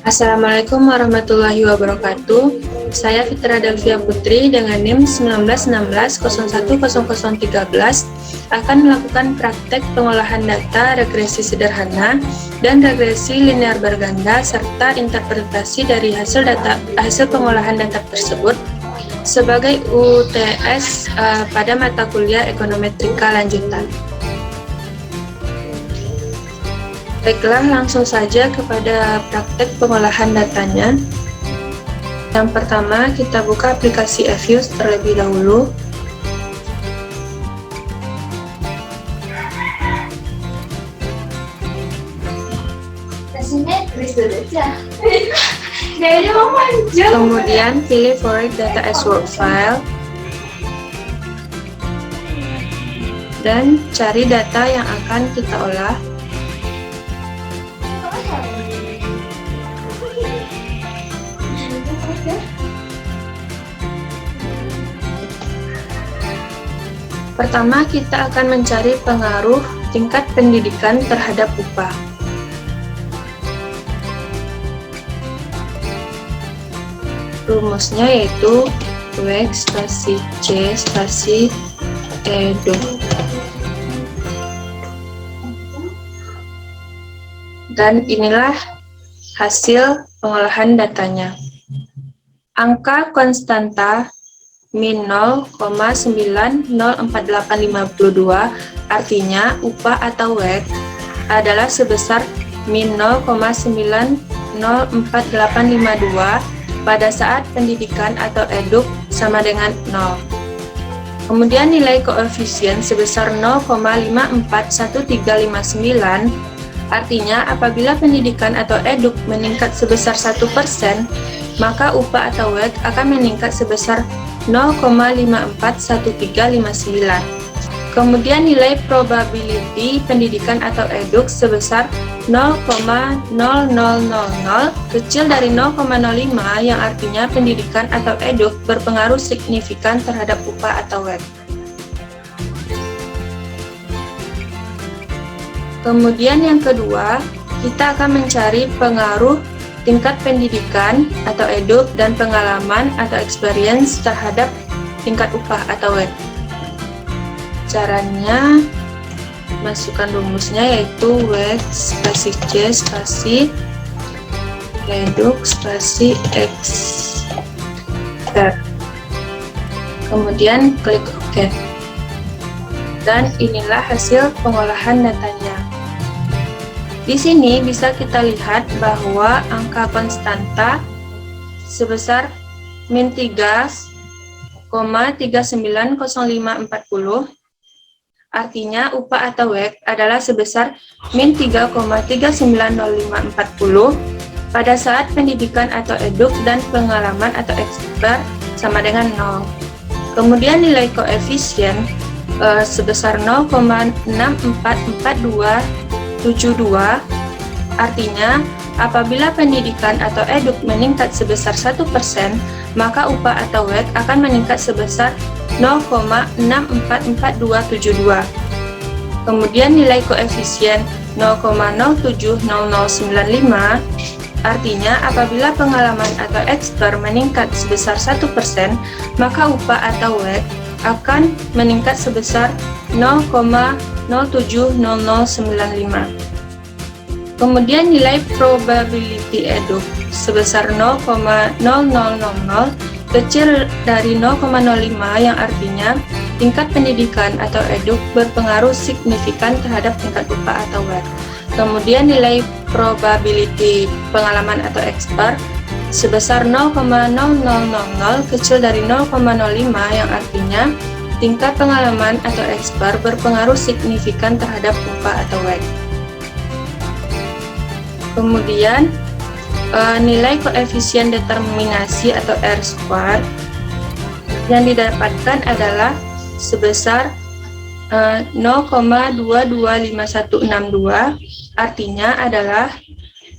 Assalamualaikum warahmatullahi wabarakatuh. Saya Fitra Delvia Putri dengan NIM 1916010013 akan melakukan praktek pengolahan data regresi sederhana dan regresi linear berganda serta interpretasi dari hasil pengolahan data tersebut sebagai UTS pada mata kuliah ekonometrika lanjutan. Baiklah, langsung saja kepada praktek pengolahan datanya. Yang pertama, kita buka aplikasi Eviews terlebih dahulu. Kemudian pilih Forward Data as Word File dan cari data yang akan kita olah. Pertama, kita akan mencari pengaruh tingkat pendidikan terhadap upah. Rumusnya yaitu W spasi C spasi Edu. Dan inilah hasil pengolahan datanya. Angka konstanta min 0,904852, artinya upah atau WEG adalah sebesar min 0,904852 pada saat pendidikan atau eduk sama dengan 0. Kemudian nilai koefisien sebesar 0,541359, artinya apabila pendidikan atau eduk meningkat sebesar 1%, maka upah atau WEG akan meningkat sebesar 0,541359. Kemudian nilai probability pendidikan atau eduk sebesar 0,0000 kecil dari 0,05 yang artinya pendidikan atau eduk berpengaruh signifikan terhadap upah atau WEG. Kemudian yang kedua, kita akan mencari pengaruh tingkat pendidikan atau eduk dan pengalaman atau experience terhadap tingkat upah atau WEG. Caranya, masukkan rumusnya yaitu WEG spasi C spasi eduk spasi X. Kemudian klik OK. Dan inilah hasil pengolahan datanya. Di sini bisa kita lihat bahwa angka konstanta sebesar min 3,390540, artinya upah atau WEG adalah sebesar min 3,390540 pada saat pendidikan atau eduk dan pengalaman atau expert sama dengan 0. Kemudian nilai koefisien sebesar 0,644272, artinya apabila pendidikan atau eduk meningkat sebesar 1%, maka upah atau WEG akan meningkat sebesar 0,644272. Kemudian nilai koefisien 0,070095, artinya apabila pengalaman atau expert meningkat sebesar 1%, maka upah atau WEG akan meningkat sebesar 0,070095. Kemudian nilai probability eduk sebesar 0,0000 kecil dari 0,05 yang artinya tingkat pendidikan atau eduk berpengaruh signifikan terhadap tingkat upah atau WEG. Kemudian nilai probability pengalaman atau expert sebesar 0,0000 kecil dari 0,05 yang artinya tingkat pengalaman atau expert berpengaruh signifikan terhadap upah atau WEG. Kemudian nilai koefisien determinasi atau R-square yang didapatkan adalah sebesar 0,225162, artinya adalah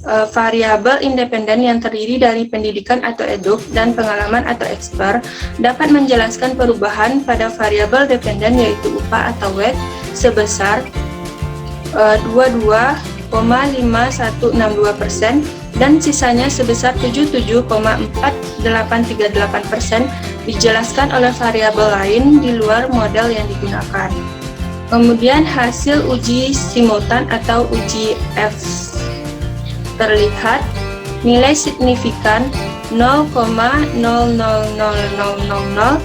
variabel independen yang terdiri dari pendidikan atau eduk dan pengalaman atau expert dapat menjelaskan perubahan pada variabel dependen yaitu upah atau WEG sebesar 22 77,5162% dan sisanya sebesar 77,4838% dijelaskan oleh variabel lain di luar model yang digunakan. Kemudian hasil uji simultan atau uji F terlihat nilai signifikan 0,000000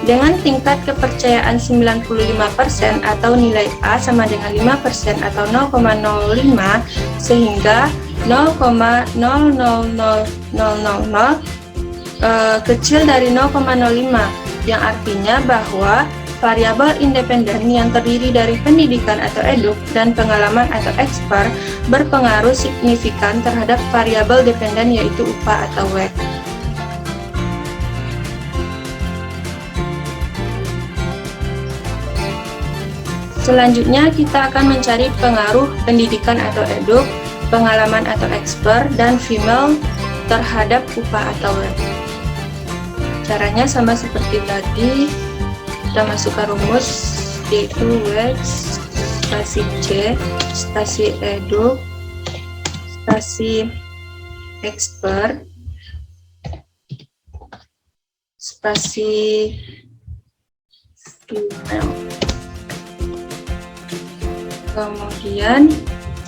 dengan tingkat kepercayaan 95% atau nilai A sama dengan 5% atau 0,05 sehingga 0,00000 kecil dari 0,05 yang artinya bahwa variabel independen yang terdiri dari pendidikan atau eduk dan pengalaman atau ekspor berpengaruh signifikan terhadap variabel dependen yaitu upah atau WACC. Selanjutnya kita akan mencari pengaruh pendidikan atau eduk, pengalaman atau ekspor, dan female terhadap upah atau WACC. Caranya sama seperti tadi. Kita masukkan rumus yaitu WACC stasi C, stasi eduk, stasi ekspor, stasi female. Kemudian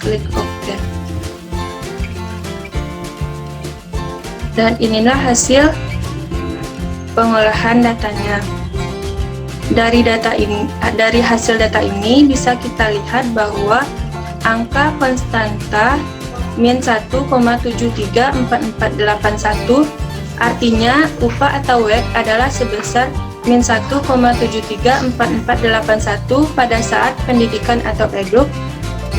klik OK. Dan inilah hasil pengolahan datanya. Dari hasil data ini bisa kita lihat bahwa angka konstanta min 1,734481 artinya upah atau WACC adalah sebesar min 1,734481 pada saat pendidikan atau eduk,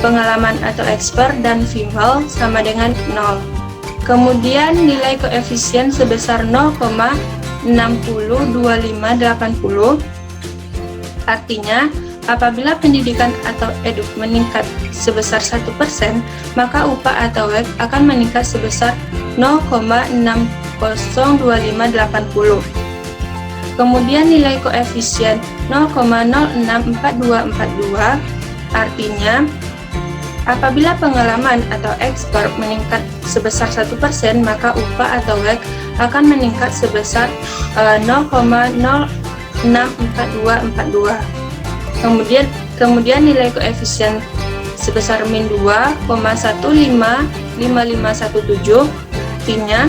pengalaman atau ekspor, dan female sama dengan 0. Kemudian nilai koefisien sebesar 0,602580 artinya, apabila pendidikan atau eduk meningkat sebesar 1%, maka upah atau WACC akan meningkat sebesar 0,602580. Kemudian nilai koefisien 0,064242 artinya, apabila pengalaman atau ekspor meningkat sebesar 1%, maka upah atau WACC akan meningkat sebesar 0,064242. Kemudian nilai koefisien sebesar min 2,155517 artinya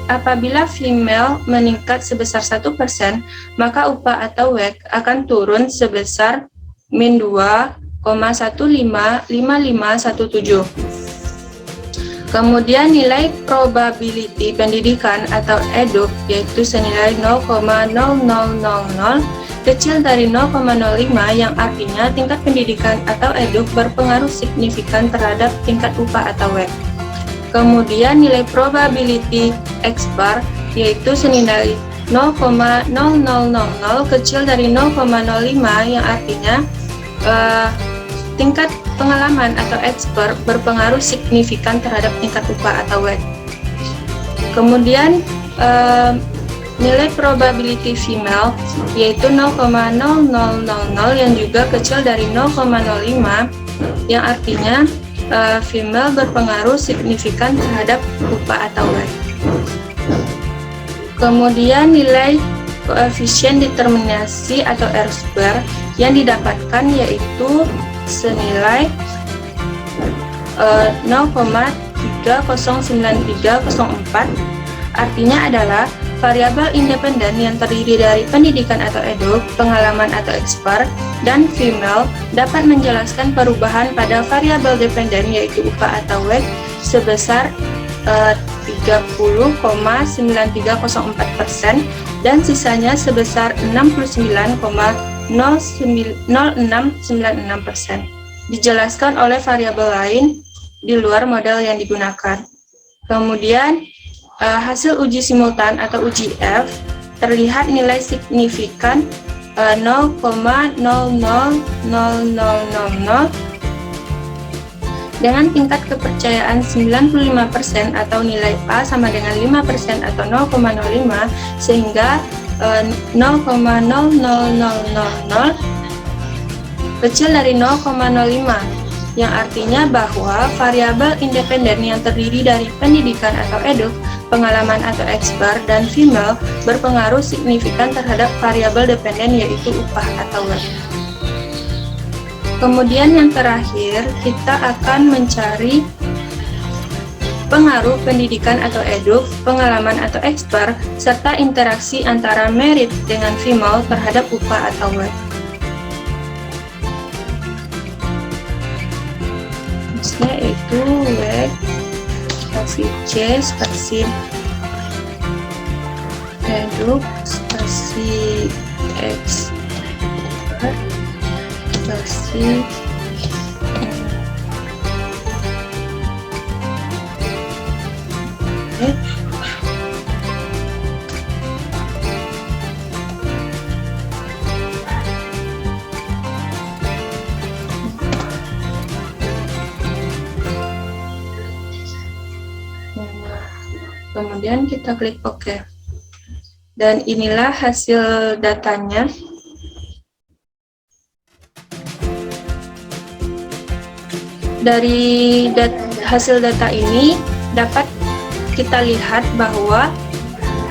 apabila female meningkat sebesar 1%, maka upah atau WACC akan turun sebesar min 2,155517. Kemudian nilai probability pendidikan atau eduk yaitu senilai 0,0000 kecil dari 0,05 yang artinya tingkat pendidikan atau eduk berpengaruh signifikan terhadap tingkat upah atau WACC. Kemudian nilai probability ekspor yaitu senilai 0,0000 kecil dari 0,05 yang artinya tingkat pengalaman atau ekspor berpengaruh signifikan terhadap tingkat upah atau WACC. Kemudian nilai probability female yaitu 0,0000 yang juga kecil dari 0,05 yang artinya female berpengaruh signifikan terhadap upah atau WACC. Kemudian nilai koefisien determinasi atau R-square yang didapatkan yaitu senilai 0,309304 artinya adalah variabel independen yang terdiri dari pendidikan atau eduk, pengalaman atau ekspor, dan female dapat menjelaskan perubahan pada variabel dependen yaitu upah atau WACC sebesar 30,9304% dan sisanya sebesar 69,0696%. Dijelaskan oleh variabel lain di luar model yang digunakan. Kemudian hasil uji simultan atau uji F terlihat nilai signifikan 0,000000 dengan tingkat kepercayaan 95% atau nilai A sama dengan 5% atau 0,05 sehingga 0,00000 kecil dari 0,05 yang artinya bahwa variabel independen yang terdiri dari pendidikan atau eduk, pengalaman atau expert, dan female berpengaruh signifikan terhadap variabel dependen yaitu upah atau work. Kemudian yang terakhir, kita akan mencari pengaruh pendidikan atau eduk, pengalaman atau expert, serta interaksi antara merit dengan female terhadap upah atau work. Yaitu WEG, spasi C, spasi eduk, spasi expert, spasi kemudian kita klik OK. Dan inilah hasil datanya. Dari hasil data ini dapat kita lihat bahwa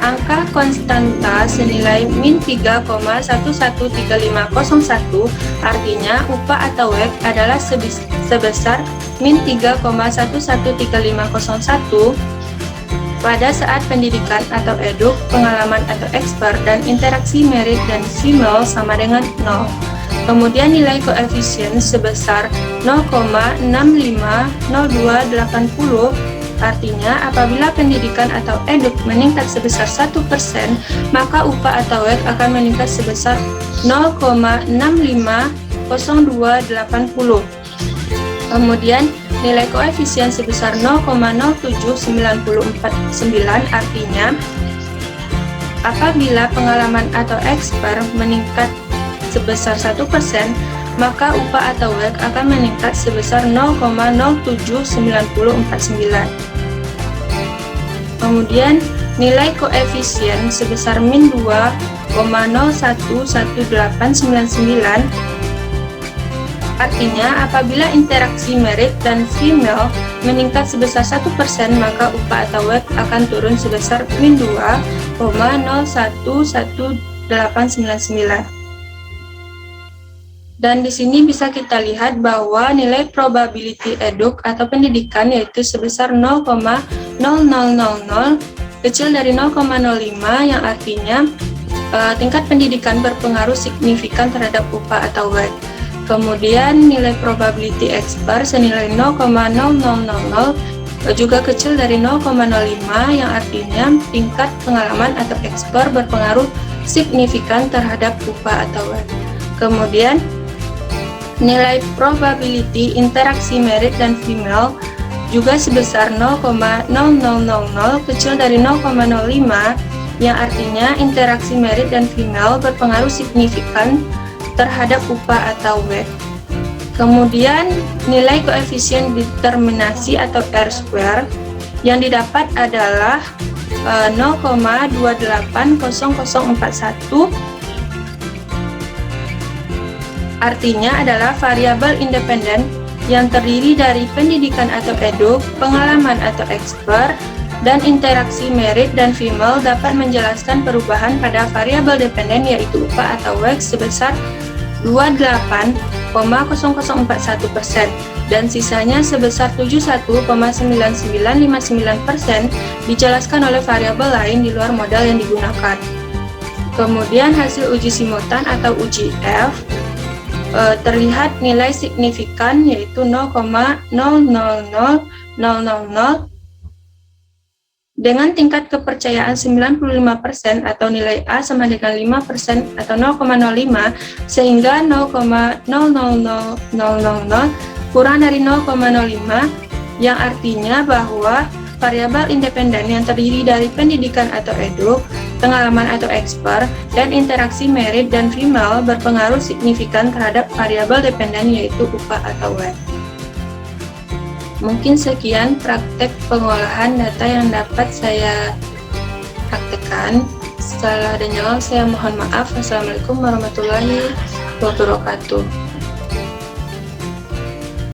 angka konstanta senilai min 3,113501 artinya upah atau WEG adalah sebesar min 3,113501 pada saat pendidikan atau eduk, pengalaman atau expert, dan interaksi merit dan female sama dengan 0. Kemudian nilai koefisien sebesar 0,650280, artinya apabila pendidikan atau eduk meningkat sebesar 1%, maka upah atau WEG akan meningkat sebesar 0,650280. Kemudian nilai koefisien sebesar 0,07949, artinya apabila pengalaman atau expert meningkat sebesar 1%, maka upah atau WEG akan meningkat sebesar 0,07949. Kemudian nilai koefisien sebesar min 2,011899, artinya apabila interaksi merit dan female meningkat sebesar 1%, maka upah atau WEG akan turun sebesar min 2,011899. Dan di sini bisa kita lihat bahwa nilai probability eduk atau pendidikan yaitu sebesar 0,0000 kecil dari 0,05, yang artinya tingkat pendidikan berpengaruh signifikan terhadap upah atau WEG. Kemudian nilai probability expert senilai 0,0000 juga kecil dari 0,05, yang artinya tingkat pengalaman atau expert berpengaruh signifikan terhadap upah atau WEG. Kemudian nilai probability interaksi merit dan female juga sebesar 0,0000 kecil dari 0,05, yang artinya interaksi merit dan female berpengaruh signifikan terhadap upah atau WEG. Kemudian nilai koefisien determinasi atau R-square yang didapat adalah 0,280041, artinya adalah variabel independen yang terdiri dari pendidikan atau eduk, pengalaman atau expert, dan interaksi merit dan female dapat menjelaskan perubahan pada variabel dependen yaitu upah atau WEG sebesar 28,0041% dan sisanya sebesar 71,9959% dijelaskan oleh variabel lain di luar modal yang digunakan. Kemudian hasil uji simultan atau uji F terlihat nilai signifikan yaitu 0,000000 dengan tingkat kepercayaan 95% atau nilai A sama dengan 5% atau 0,05, sehingga 0,00000 kurang dari 0,05, yang artinya bahwa variabel independen yang terdiri dari pendidikan atau eduk, pengalaman atau expert, dan interaksi merit dan female berpengaruh signifikan terhadap variabel dependen yaitu upah atau WEG. Mungkin sekian praktek pengolahan data yang dapat saya praktekkan. Salah dan jawab saya mohon maaf. Wassalamualaikum warahmatullahi wabarakatuh.